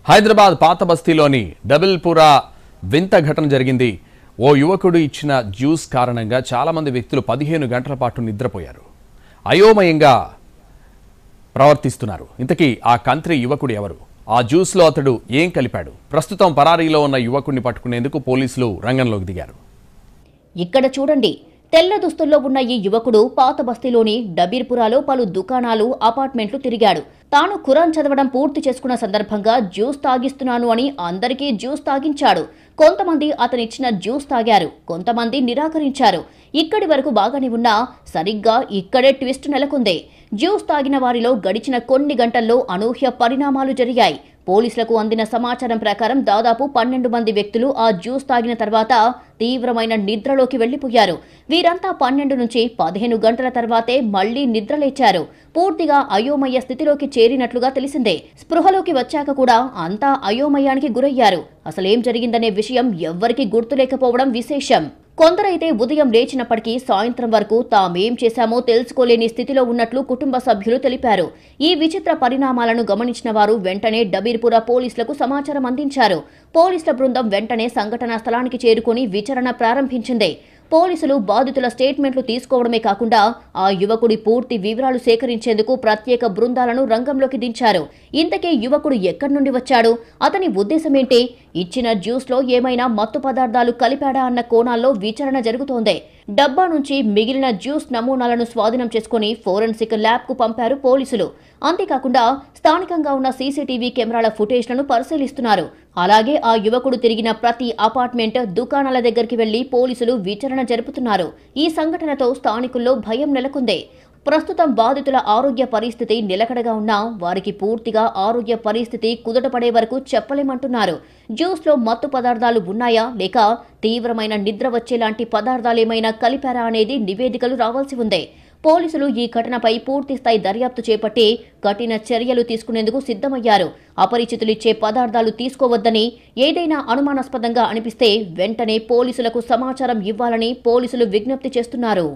హైదరాబాద్ పాత బస్తీలోని డబుల్పురా వింత ఘటన జరిగింది. ఓ యువకుడు ఇచ్చిన జ్యూస్ కారణంగా చాలా మంది వ్యక్తులు 15 గంటల పాటు నిద్రపోయారు. అయోమయంగా ప్రవర్తిస్తున్నారు. ఇంతకీ ఆ కంత్రి యువకుడు ఎవరు? ఆ జ్యూస్లో అతడు ఏం కలిపాడు? ప్రస్తుతం పరారీలో ఉన్న యువకుడిని పట్టుకునేందుకు పోలీసులు రంగంలోకి దిగారు. ఇక్కడ చూడండి, తెల్ల దుస్తుల్లో ఉన్న ఈ యువకుడు పాత బస్తీలోని డబీర్పురాలో పలు దుకాణాలు, అపార్ట్మెంట్లు తిరిగాడు. తాను ఖురాన్ చదవడం పూర్తి చేసుకున్న సందర్భంగా జ్యూస్ తాగిస్తున్నాను అని అందరికీ జ్యూస్ తాగించాడు. కొంతమంది అతనిచ్చిన జ్యూస్ తాగారు, కొంతమంది నిరాకరించారు. ఇక్కడి వరకు బాగానే ఉన్నా సరిగ్గా ఇక్కడే ట్విస్ట్ నెలకొంది. జ్యూస్ తాగిన వారిలో గడిచిన కొన్ని గంటల్లో అనూహ్య పరిణామాలు జరిగాయి. పోలీసులకు అందిన సమాచారం ప్రకారం దాదాపు 12 మంది వ్యక్తులు ఆ జ్యూస్ తాగిన తర్వాత తీవ్రమైన నిద్రలోకి వెళ్లిపోయారు. వీరంతా 12 నుంచి 15 గంటల తర్వాతే మళ్లీ నిద్రలేచారు. పూర్తిగా అయోమయ స్థితిలోకి చేరినట్లుగా తెలిసిందే. స్పృహలోకి వచ్చాక కూడా అంతా అయోమయానికి గురయ్యారు. అసలేం జరిగిందనే విషయం ఎవ్వరికీ గుర్తులేకపోవడం విశేషం. కొందరైతే ఉదయం లేచినప్పటికీ సాయంత్రం వరకు తామేం చేశామో తెలుసుకోలేని స్థితిలో ఉన్నట్లు కుటుంబ సభ్యులు తెలిపారు. ఈ విచిత్ర పరిణామాలను గమనించిన వారు వెంటనే డబీర్పుర పోలీసులకు సమాచారం అందించారు. పోలీసుల బృందం వెంటనే సంఘటనా స్థలానికి చేరుకుని విచారణ ప్రారంభించింది. పోలీసులు బాధితుల స్టేట్మెంట్లు తీసుకోవడమే కాకుండా ఆ యువకుడి పూర్తి వివరాలు సేకరించేందుకు ప్రత్యేక బృందాలను రంగంలోకి దించారు. ఇంతకీ యువకుడు ఎక్కడి నుండి వచ్చాడు? అతని ఉద్దేశమేంటి? ఇచ్చిన జ్యూస్లో ఏమైనా మత్తు పదార్థాలు కలిపాడా అన్న కోణాల్లో విచారణ జరుగుతోంది. డబ్బా నుంచి మిగిలిన జ్యూస్ నమూనాలను స్వాధీనం చేసుకుని ఫోరెన్సిక్ ల్యాబ్కు పంపారు పోలీసులు. అంతేకాకుండా స్థానికంగా ఉన్న సీసీటీవీ కెమెరాల ఫుటేజ్లను పరిశీలిస్తున్నారు. అలాగే ఆ యువకుడు తిరిగిన ప్రతి అపార్ట్మెంట్, దుకాణాల దగ్గరికి వెళ్లి పోలీసులు విచారణ జరుపుతున్నారు. ఈ సంఘటనతో స్థానికుల్లో భయం నెలకొంది. ప్రస్తుతం బాధితుల ఆరోగ్య పరిస్థితి నిలకడగా ఉన్నా వారికి పూర్తిగా ఆరోగ్య పరిస్థితి కుదుటపడే వరకు చెప్పలేమంటున్నారు. జ్యూస్లో మత్తు పదార్థాలు ఉన్నాయా లేక తీవ్రమైన నిద్ర వచ్చేలాంటి పదార్థాలేమైనా కలిపారా అనేది నివేదికలు రావాల్సి ఉంది. పోలీసులు ఈ ఘటనపై పూర్తిస్థాయి దర్యాప్తు చేపట్టి కఠిన చర్యలు తీసుకునేందుకు సిద్ధమయ్యారు. అపరిచితులిచ్చే పదార్థాలు తీసుకోవద్దని, ఏదైనా అనుమానాస్పదంగా అనిపిస్తే వెంటనే పోలీసులకు సమాచారం ఇవ్వాలని పోలీసులు విజ్ఞప్తి చేస్తున్నారు.